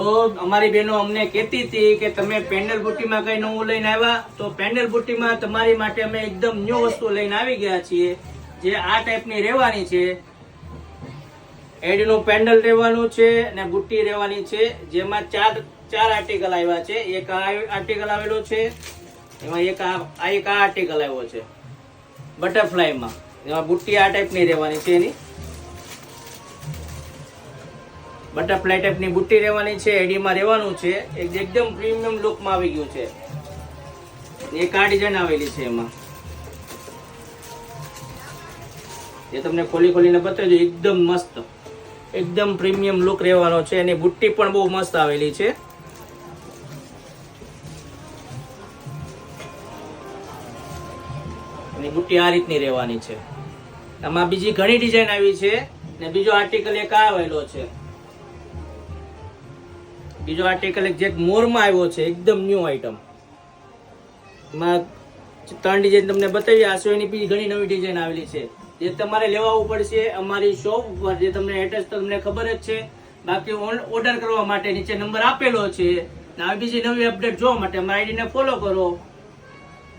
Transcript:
તો અમારી બહેનો અમને કહેતી હતી કે તમે પેન્ડલ બુટ્ટીમાં કઈ નવું લઈને આવ્યા, તો પેન્ડલ બુટ્ટીમાં તમારી માટે અમે એકદમ ન્યુ વસ્તુ લઈને આવી ગયા છીએ, જે આ ટાઈપની રહેવાની છે. એડીનું પેન્ડલ રહેવાનું છે અને બુટ્ટી રહેવાની છે, જેમાં ચાર આર્ટિકલ આવ્યા છે. એક આ આર્ટિકલ આવેલો છે, એમાં એક આ આર્ટિકલ આવ્યો છે બટરફ્લાયમાં. એમાં બુટ્ટી આ ટાઈપની રહેવાની છે, એની બટરફ્લાય ટાઈપની બુટ્ટી રહેવાની છે. એડીમાં રહેવાનું છે, એકદમ પ્રીમિયમ લુકમાં આવી ગયું છે. એક આ ડિઝાઇન આવેલી છે, એમાં એ તમને ખોલીને બતાવજો. એકદમ મસ્ત, એકદમ પ્રીમિયમ લુક રહેવાનો છે. એની બુટ્ટી પણ બહુ મસ્ત આવેલી છે. એની બુટ્ટી આ રીતની રહેવાની છે. આમાં બીજી ઘણી ડિઝાઇન આવી છે ને બીજો આર્ટિકલ એક આવેલો છે. બીજો આર્ટિકલ એક જે મોરમાં આવ્યો છે, એકદમ ન્યુ આઈટમ. એમાં 3 ડિઝાઇન તમને બતાવી. આ સિવાયની બીજી ઘણી નવી ડિઝાઇન આવેલી છે, જે તમારે લેવા આવવું પડશે અમારી શોપ ઉપર, જે તમને એડ્રેસ તો તમને ખબર જ છે. બાકી ઓર્ડર કરવા માટે નીચે નંબર આપેલો છે. આવી બીજી નવી અપડેટ જોવા માટે અમારી આઈડીને ફોલો કરો.